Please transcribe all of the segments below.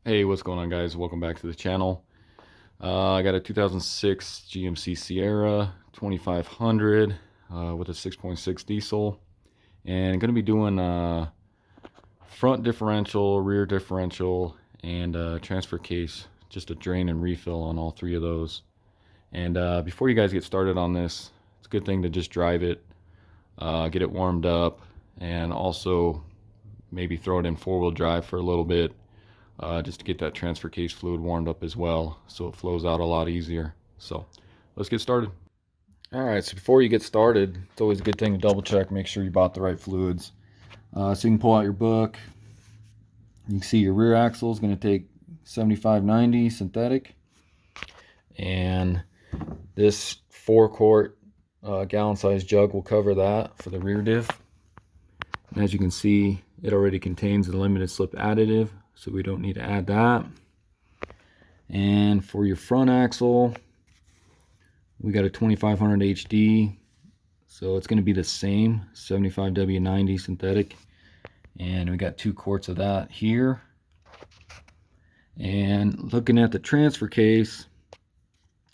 Hey, what's going on, guys? Welcome back to the channel. I got a 2006 GMC Sierra 2500 with a 6.6 diesel, and I'm going to be doing front differential, rear differential, and transfer case, just a drain and refill on all three of those. And before you guys get started on this, it's a good thing to just drive it, get it warmed up, and also maybe throw it in four-wheel drive for a little bit. Just to get that transfer case fluid warmed up as well, so it flows out a lot easier. So let's get started. All right, so before you get started, it's always a good thing to double check, make sure you bought the right fluids. So you can pull out your book. You can see your rear axle is going to take 75/90 synthetic, and this 4-quart gallon size jug will cover that for the rear diff. And as you can see, it already contains the limited slip additive, so we don't need to add that. And for your front axle, we got a 2500 HD, so it's going to be the same 75W90 synthetic, and we got 2 quarts of that here. And looking at the transfer case,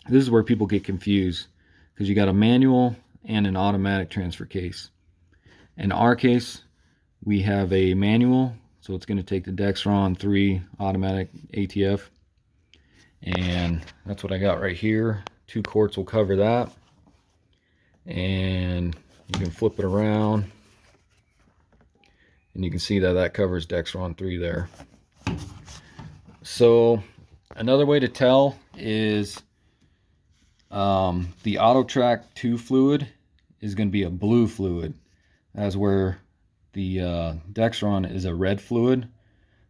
this is where people get confused, because you got a manual and an automatic transfer case. In our case, we have a manual, so it's going to take the Dexron 3 automatic ATF, and that's what I got right here. 2 quarts will cover that, and you can flip it around and you can see that that covers Dexron 3 there. So another way to tell is the AutoTrack 2 fluid is going to be a blue fluid, as where the Dexron is a red fluid.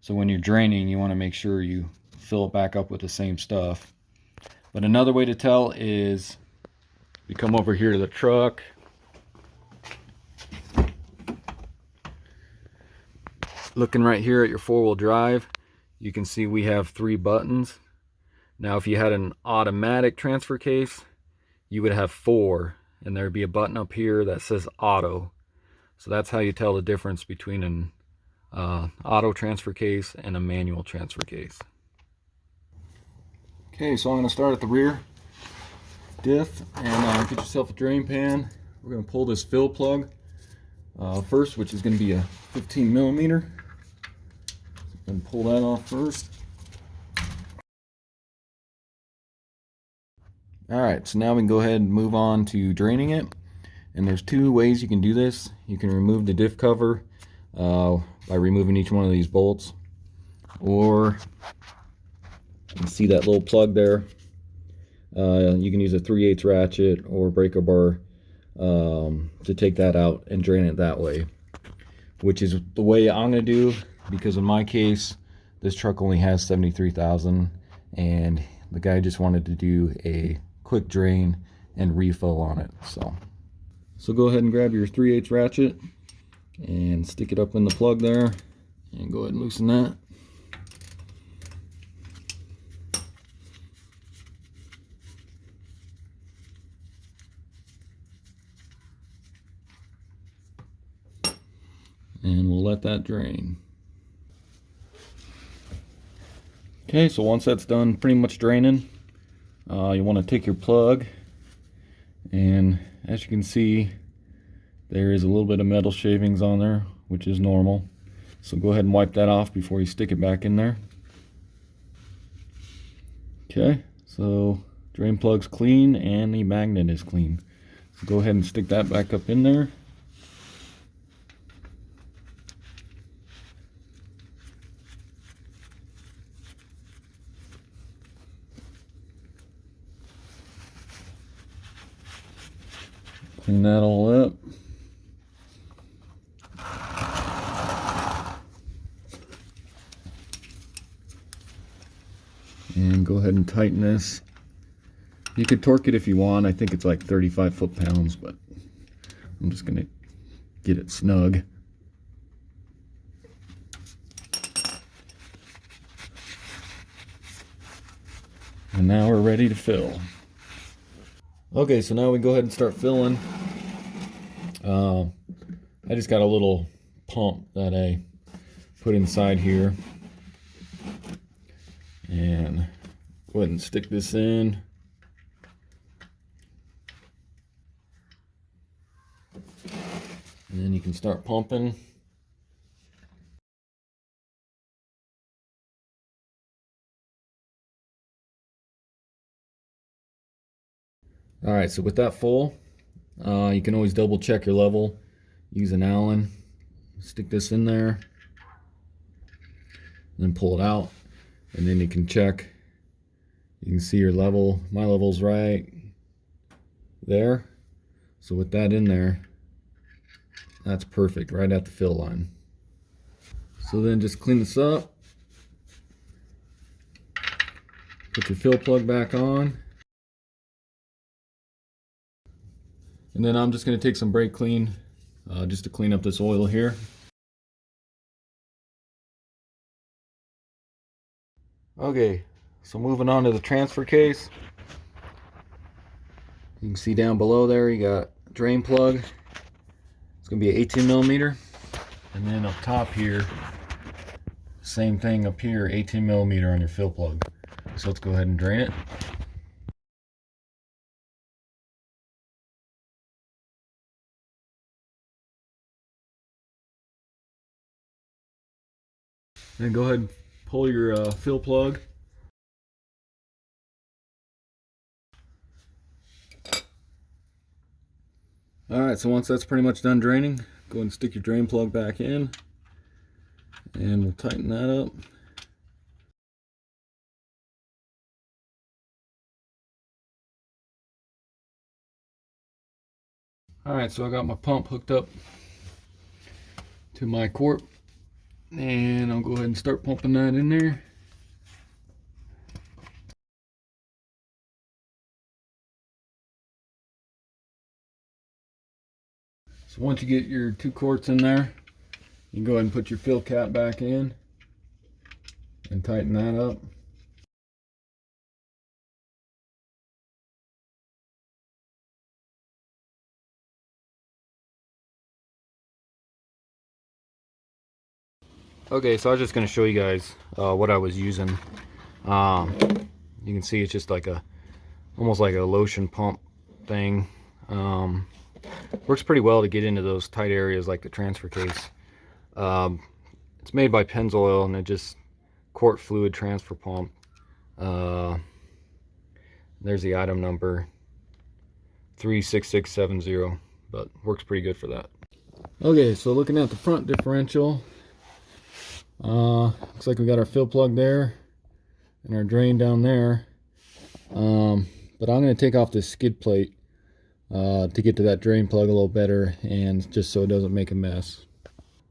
So when you're draining, you want to make sure you fill it back up with the same stuff. But another way to tell is we come over here to the truck. Looking right here at your 4-wheel drive, you can see we have 3 buttons. Now if you had an automatic transfer case, you would have 4, and there'd be a button up here that says auto. So that's how you tell the difference between an auto transfer case and a manual transfer case. Okay, so I'm going to start at the rear diff and get yourself a drain pan. We're going to pull this fill plug first, which is going to be a 15 millimeter. And pull that off first. Alright, so now we can go ahead and move on to draining it. And there's 2 ways you can do this. You can remove the diff cover by removing each one of these bolts, or you can see that little plug there. You can use a 3/8 ratchet or breaker bar to take that out and drain it that way, which is the way I'm going to do, because in my case this truck only has 73,000 and the guy just wanted to do a quick drain and refill on it. So go ahead and grab your 3/8 ratchet and stick it up in the plug there, and go ahead and loosen that. And we'll let that drain. Okay, so once that's done pretty much draining, you want to take your plug, and as you can see, there is a little bit of metal shavings on there, which is normal. So go ahead and wipe that off before you stick it back in there. Okay, so drain plug's clean and the magnet is clean. So go ahead and stick that back up in there. Clean that all up. And go ahead and tighten this. You could torque it if you want. I think it's like 35 foot-pounds, but I'm just going to get it snug. And now we're ready to fill. Okay, so now we go ahead and start filling. I just got a little pump that I put inside here. And go ahead and stick this in. And then you can start pumping. All right, so with that full, you can always double check your level. Use an Allen. Stick this in there. And then pull it out. And then you can check. You can see your level. My level's right there. So with that in there, that's perfect, right at the fill line. So then just clean this up. Put your fill plug back on. And then I'm just going to take some brake clean just to clean up this oil here. Okay, so moving on to the transfer case. You can see down below there you got a drain plug. It's going to be an 18 millimeter. And then up top here, same thing up here, 18 millimeter on your fill plug. So let's go ahead and drain it. Then go ahead and pull your fill plug. Alright, so once that's pretty much done draining, go ahead and stick your drain plug back in. And we'll tighten that up. Alright, so I got my pump hooked up to my quart. And I'll go ahead and start pumping that in there. So once you get your 2 quarts in there, you can go ahead and put your fill cap back in and tighten that up. Okay, so I was just going to show you guys what I was using. You can see it's just like almost like a lotion pump thing. Works pretty well to get into those tight areas like the transfer case. It's made by Pennzoil, and it just quart fluid transfer pump. There's the item number 36670, but works pretty good for that. Okay, so looking at the front differential, looks like we got our fill plug there and our drain down there. But I'm going to take off this skid plate to get to that drain plug a little better, and just so it doesn't make a mess.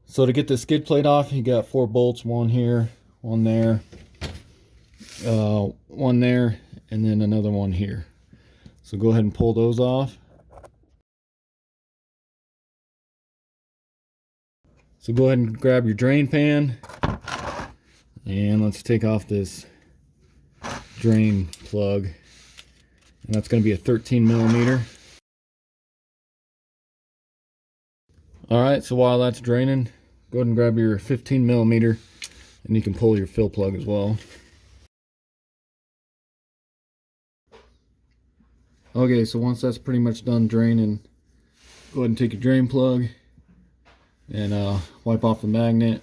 So to get the skid plate off, you got 4 bolts, one here, one there, one there, and then another one here. So go ahead and pull those off. So go ahead and grab your drain pan, and let's take off this drain plug, and that's going to be a 13 millimeter. Alright, so while that's draining, go ahead and grab your 15 millimeter, and you can pull your fill plug as well. Okay, so once that's pretty much done draining, go ahead and take your drain plug and wipe off the magnet.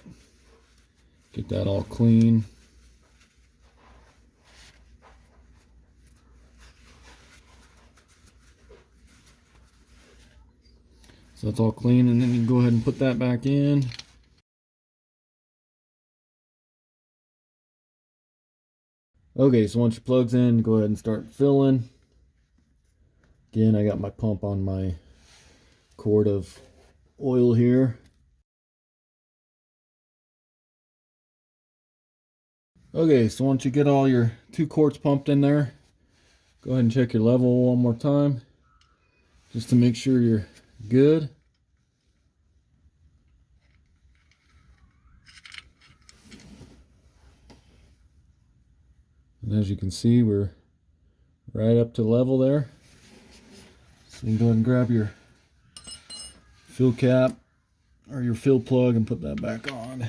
Get that all clean. So that's all clean, and then you can go ahead and put that back in. Okay, so once your plug's in, go ahead and start filling. Again, I got my pump on my quart of oil here. Okay, so once you get all your 2 quarts pumped in there, go ahead and check your level one more time, just to make sure you're good. And as you can see, we're right up to level there. So you can go ahead and grab your fill cap or your fill plug and put that back on.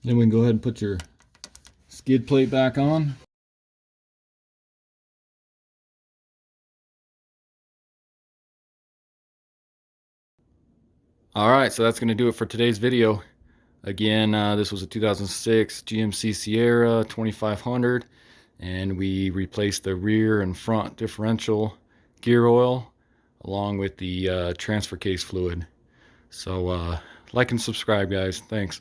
Then we can go ahead and put your skid plate back on. All right, so that's going to do it for today's video. Again, this was a 2006 GMC Sierra 2500, and we replaced the rear and front differential gear oil along with the transfer case fluid. So like and subscribe, guys. Thanks.